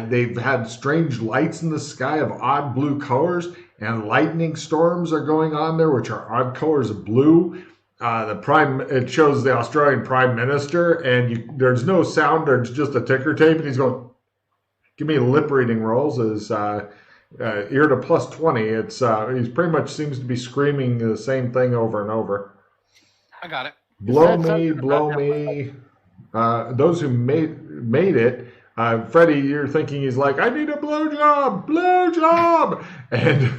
They've had strange lights in the sky of odd blue colors, and lightning storms are going on there, which are odd colors of blue. It shows the Australian Prime Minister, and there's no sound, there's just a ticker tape, and he's going, give me lip reading rolls as ear to +20. It's he pretty much seems to be screaming the same thing over and over. I got it. Blow me, blow me. Those who made it. Freddy, you're thinking he's like, I need a blowjob, and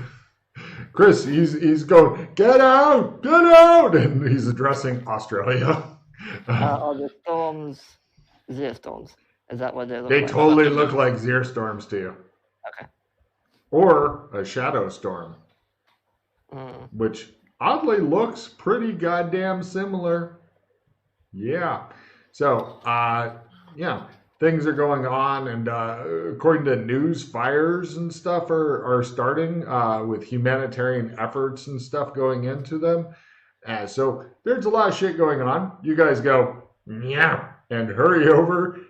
Chris, he's going, get out, and he's addressing Australia. Are the storms Zir storms? Is that what they look They like? totally look like Zir storms to you, Okay. or a shadow storm, Mm. which oddly looks pretty goddamn similar. Yeah. So, yeah. Things are going on, and according to news, fires and stuff are starting with humanitarian efforts and stuff going into them. So there's a lot of shit going on. You guys go, yeah, and hurry over.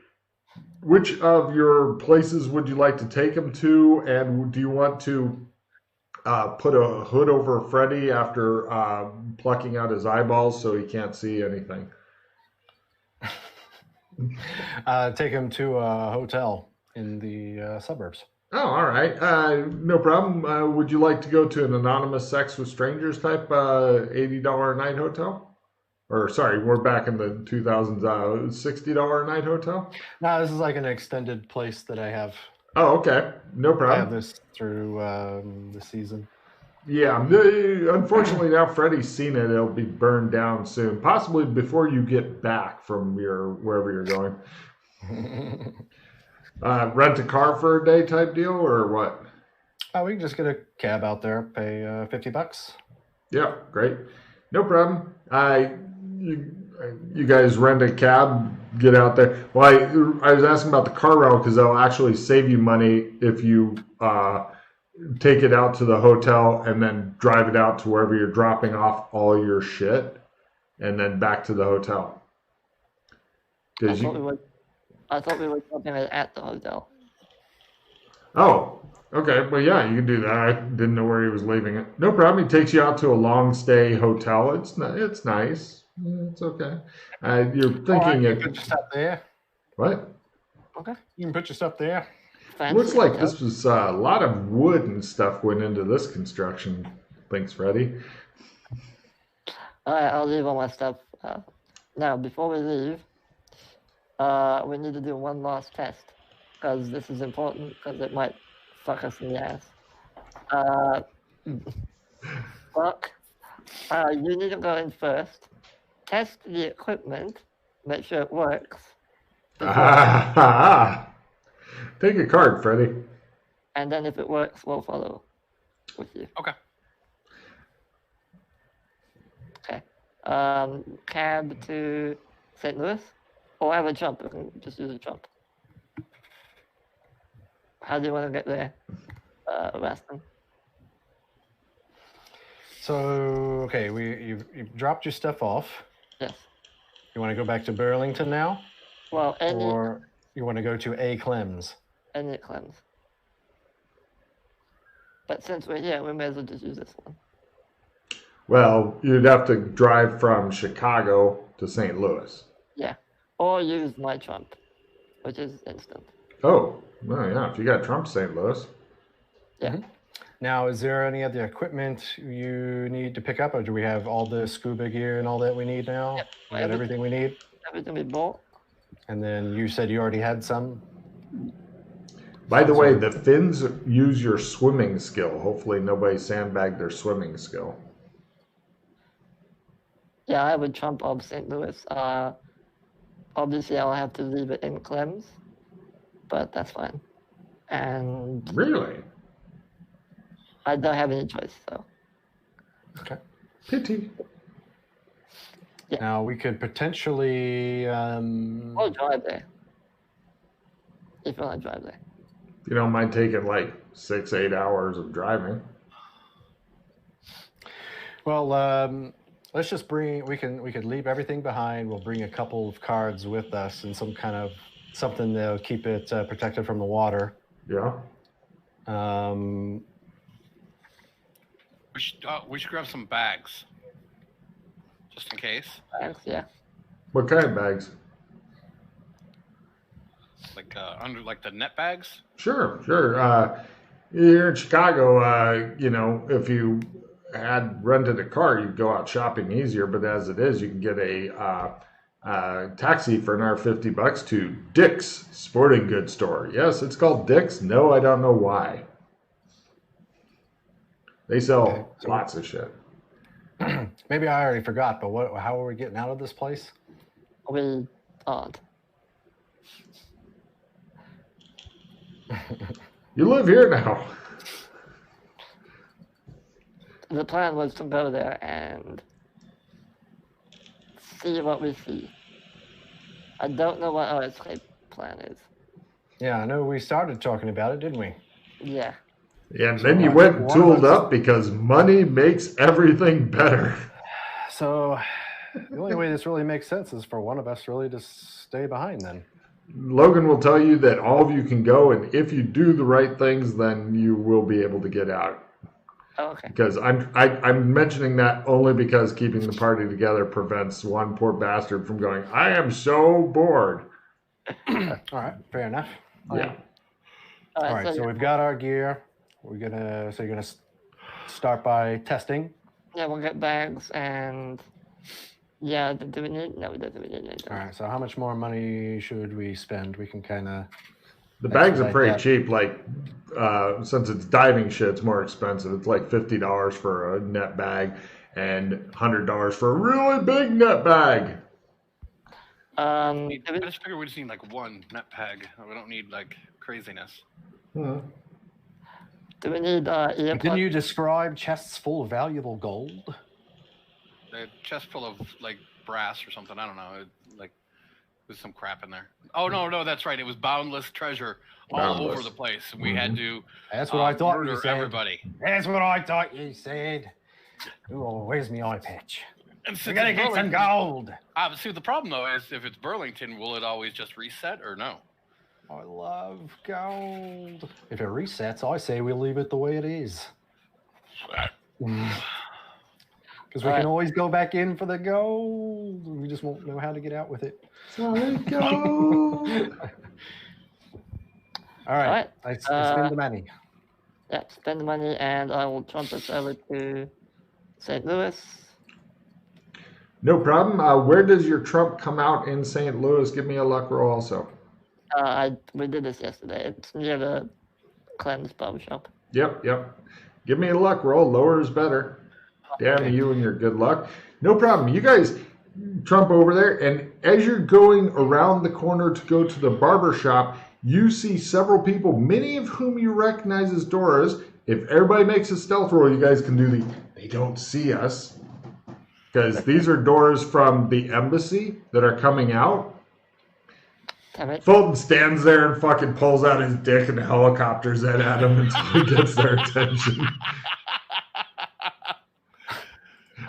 Which of your places would you like to take them to? And do you want to put a hood over Freddy after plucking out his eyeballs so he can't see anything? Take him to a hotel in the suburbs. Oh, all right. No problem. Would you like to go to an anonymous sex with strangers type $80 a night hotel? Or sorry, we're back in the 2000s, $60 a night hotel? No, this is like an extended place that I have. Oh, okay. No I have problem. this through the season. Yeah, unfortunately now Freddy's seen it. It'll be burned down soon, possibly before you get back from wherever you're going. Rent a car for a day type deal or what? We can just get a cab out there, pay $50. Yeah, great. No problem. You guys rent a cab, get out there. Well, I was asking about the car rental because they'll actually save you money if you take it out to the hotel and then drive it out to wherever you're dropping off all your shit and then back to the hotel. I thought we were dropping it at the hotel. Oh, okay. Well, yeah, you can do that. I didn't know where he was leaving it. No problem. He takes you out to a long stay hotel. It's nice. Yeah, it's okay. You're thinking You can put your stuff there. What? Okay. You can put your stuff there. Fancy Looks like hotel. this was a lot of wood and stuff went into this construction. Thanks, Freddie. All right, I'll leave all my stuff. Now, before we leave, we need to do one last test because this is important because it might fuck us in the ass. Buck, you need to go in first. Test the equipment. Make sure it works. Take a card, Freddy. And then if it works, we'll follow with you. Okay. Okay. Cab to St. Louis? Or have a jump. We can just use a jump. How do you want to get there, Raston? So, okay, you've dropped your stuff off. Yes. You want to go back to Burlington now? Well, Or you want to go to A. Clem's? Any Clems. But since we're here, we may as well just use this one. Well, you'd have to drive from Chicago to St. Louis. Yeah. Or use my Trump, which is instant. Oh, well, yeah. If you got Trump St. Louis. Yeah. Mm-hmm. Now, is there any other equipment you need to pick up, or do we have all the scuba gear and all that we need now? Yep. We got everything we need? Everything we bought. And then you said you already had some? By the way, the Finns use your swimming skill. Hopefully nobody sandbagged their swimming skill. Yeah, I would Trump of St. Louis. Obviously, I'll have to leave it in Clem's, but that's fine. And Really? I don't have any choice, so. Okay. Pity. Yeah. Now, we could potentially... Or drive there. If you want to drive there. You don't mind taking like 6-8 hours of driving. Well, let's just we could leave everything behind. We'll bring a couple of cards with us and some kind of something that'll keep it protected from the water. Yeah. We should grab some bags, just in case. Thanks, yeah. What kind of bags? Like under the net bags. Sure. Here in Chicago, if you had rented a car, you'd go out shopping easier. But as it is, you can get a taxi for another $50 to Dick's Sporting Goods store. Yes, it's called Dick's. No, I don't know why. They sell lots of shit. Maybe I already forgot, but how are we getting out of this place? We aren't. You live here now. The plan was to go there and see what we see. I don't know what our escape plan is. Yeah, I know we started talking about it, didn't we? Yeah. And then you went and tooled up because money makes everything better. So the only way this really makes sense is for one of us really to stay behind then. Logan will tell you that all of you can go, and if you do the right things, then you will be able to get out. Oh, okay. Because I'm mentioning that only because keeping the party together prevents one poor bastard from going, I am so bored. All right, fair enough. Yeah. All right, so we've got our gear. You're gonna start by testing. Yeah, we'll get bags and do we need? No, we don't need it. All right, so how much more money should we spend? We can kind of. The bags are pretty cheap. Like, since it's diving shit, it's more expensive. It's like $50 for a net bag and $100 for a really big net bag. I just figured we just need like one net bag. We don't need like craziness. Do we need earplugs? Didn't you describe chests full of valuable gold? The chest full of like brass or something. I don't know. There's some crap in there. Oh no, that's right. It was boundless treasure all over the place. And we had to. That's what I thought you said. Everybody. That's what I thought you said. Oh, where's my eye patch? And We gotta get some gold. See, the problem though is if it's Burlington, will it always just reset or no? I love gold. If it resets, I say we leave it the way it is. Because we can always go back in for the gold. We just won't know how to get out with it. Solid gold. All right. I spend the money. Yeah, spend the money and I will trump us over to St. Louis. No problem. Where does your trump come out in St. Louis? Give me a luck roll also. We did this yesterday. It's near the Clem's barber shop. Yep. Give me a luck roll. Lower is better. Damn Okay. you and your good luck. No problem. You guys trump over there, and as you're going around the corner to go to the barber shop, you see several people, many of whom you recognize as Dora's. If everybody makes a stealth roll, you guys can do the they don't see us. Because these are doors from the embassy that are coming out. Damn it. Fulton stands there and fucking pulls out his dick and helicopters it at him until he gets their attention.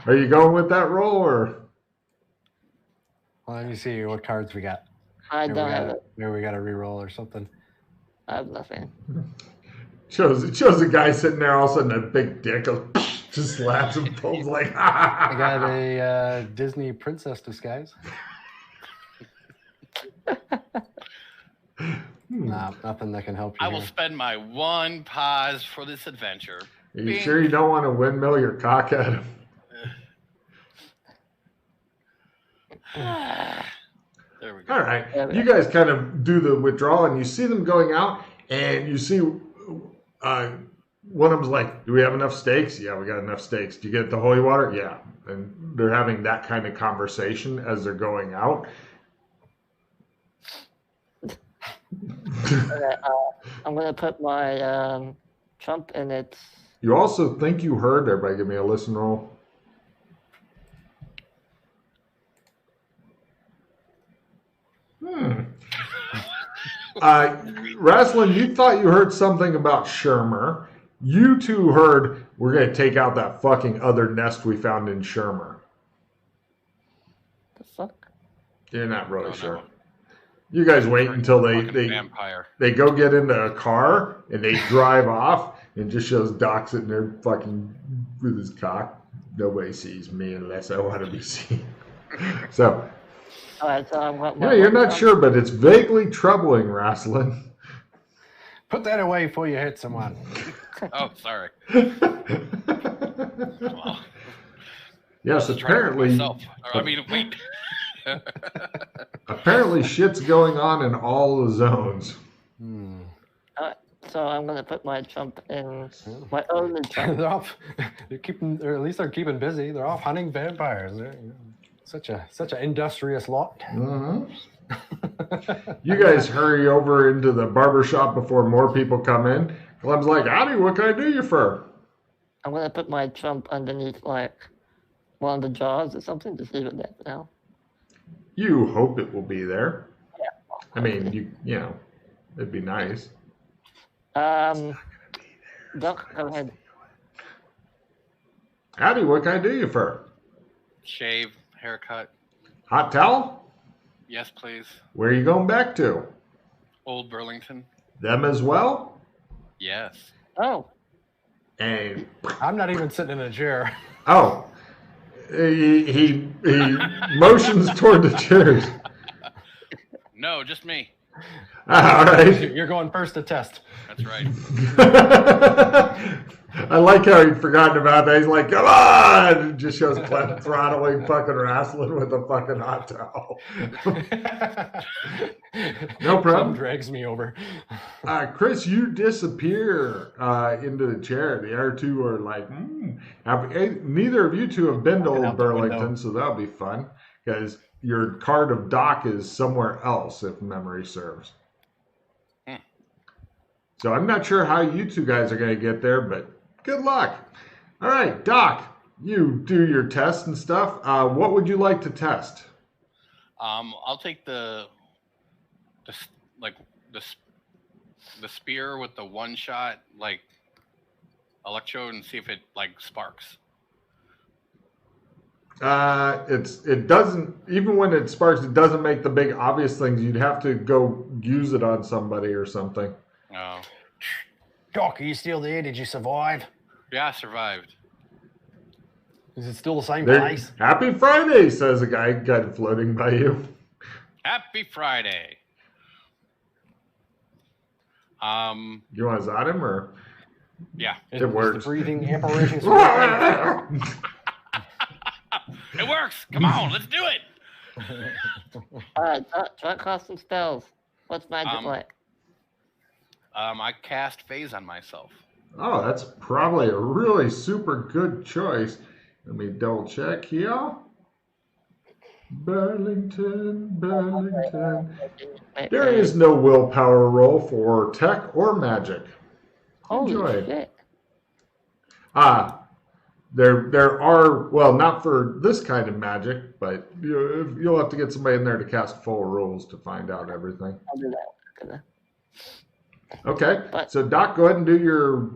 Are you going with that roll or? Well, let me see what cards we got. I don't have it. Maybe we got to re-roll or something. I have nothing. It shows a guy sitting there, all of a sudden a big dick just slaps him, pulls like, I got a Disney princess disguise. Nah, nothing that can help you. I will here. spend my one pause for this adventure. Are you sure you don't want to windmill your cock at him? There we go. All right. You guys kind of do the withdrawal, and you see them going out, and you see one of them's like, do we have enough steaks? Yeah, we got enough steaks. Do you get the holy water? Yeah. And they're having that kind of conversation as they're going out. Okay, I'm gonna put my trump in its. You also think you heard, everybody give me a listen roll. Rasslin, you thought you heard something about Shermer. You two heard we're going to take out that fucking other nest we found in Shermer. The fuck? You're not really No, sure. no. You guys wait until Fucking vampire. they go get into a car and they drive off, and just shows Doc sitting there fucking with his cock. Nobody sees me unless I want to be seen. So, All right, so I'm. yeah, you're not sure, but it's vaguely troubling, Rasslin. Put that away before you hit someone. Oh, sorry. Well, Yes, I was trying to hurt apparently. myself. I mean, wait. Apparently, shit's going on in all the zones. So I'm gonna put my trump in my only trump. They're off. They're keeping, or at least they're keeping busy. They're off hunting vampires. They're such an industrious lot. Mhm. You guys hurry over into the barber shop before more people come in. Clem's like, howdy, what can I do you for? I'm gonna put my trump underneath like one of the jars or something. Just leave it there for now. You hope it will be there. Yeah. I mean, you know, it'd be nice. Doc, go ahead. Howdy, what can I do you for? Shave, haircut. Hot towel? Yes, please. Where are you going back to? Old Burlington. Them as well? Yes. Oh, And I'm not even sitting in a chair. oh, he motions toward the chairs. No, just me. All right. You're going first to test. That's right. I like how he'd forgotten about that. He's like, come on! It just shows Clem throttling fucking wrestling with a fucking hot towel. No problem. Some drags me over. Chris, you disappear into the chair. The other two are like, neither of you two have been to Looking Old out the Burlington, window. so that'll be fun. Because your card of Doc is somewhere else, if memory serves. So I'm not sure how you two guys are going to get there, but good luck. All right, Doc, you do your test and stuff. What would you like to test? I'll take the spear with the one shot like electrode and see if it like sparks. It doesn't, even when it sparks, it doesn't make the big obvious things. You'd have to go use it on somebody or something. Oh. Doc, are you still there? Did you survive? Yeah, I survived. Is it still the same There- place? Happy Friday, says a guy kind of floating by you. Happy Friday. You want to zot him or? Yeah. Is It the works. breathing apparition. It works. Come on, let's do it. try cast some spells. What's magic like? I cast phase on myself. Oh, that's probably a really super good choice. Let me double check here. Burlington, Burlington. There is no willpower roll for tech or magic. Holy Enjoy. shit. There are, well, not for this kind of magic, but you'll have to get somebody in there to cast full rules to find out everything. I'll do that. Okay, But- so Doc, go ahead and do your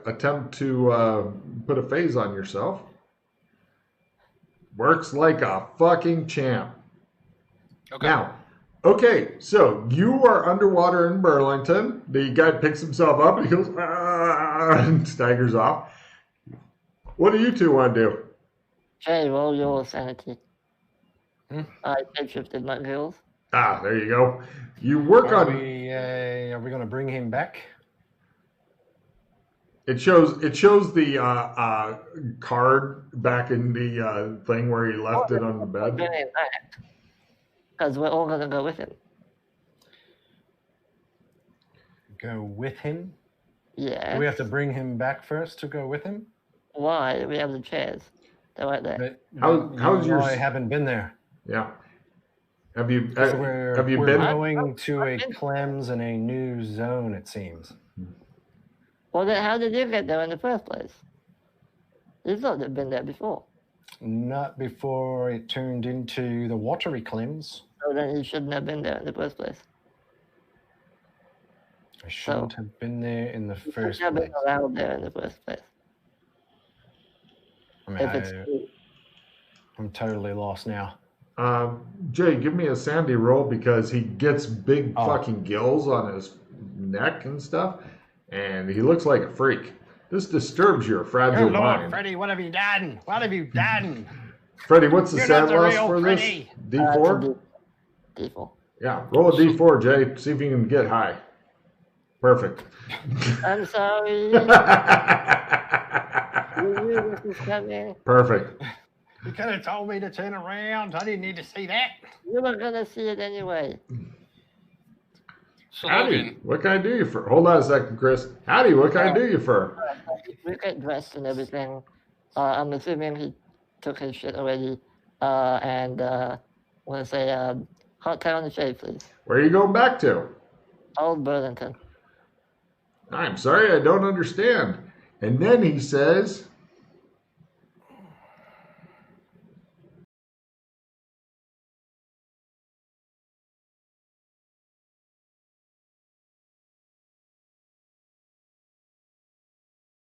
attempt to put a phase on yourself. Works like a fucking champ. Okay. Now, okay, so you are underwater in Burlington. The guy picks himself up and he goes, and staggers off. What do you two want to do? Jay, roll your sanity. Hmm? I shifted my skills. There you go. You work Are on. we going to bring him back? It shows the card back in the thing where he left it on the bed. Because we're all going to go with him. Go with him? Yeah. Do we have to bring him back first to go with him? Why? We have the chairs. They're right there. How's your? I haven't been there. Yeah. Have you? We're been? going to a Clems in a new zone, it seems. Well, then how did you get there in the first place? You've not been there before. Not before it turned into the watery Clems. So then you shouldn't have been there in the first place. I shouldn't have been there in the You first shouldn't have place. been allowed there in the first place. I mean, If it's true. I'm totally lost now. Jay, give me a Sandy roll because he gets big fucking gills on his neck and stuff, and he looks like a freak. This disturbs your fragile Oh, Lord, mind. Freddy, what have you done? What have you done? Freddie, what's the You're not sand the loss real for Freddy. this? D4? D4. Yeah, roll a D4, Jay. See if you can get high. Perfect. I'm sorry. You knew this was coming. Perfect. You could have told me to turn around. I didn't need to see that. You were going to see it anyway. So Howdy, Logan, what can I do you for? Hold on a second, Chris. Howdy, what can I do you for? We get dressed and everything. I'm assuming he took his shit already. And I want to say, hot town and shave, please. Where are you going back to? Old Burlington. I'm sorry, I don't understand. And then he says,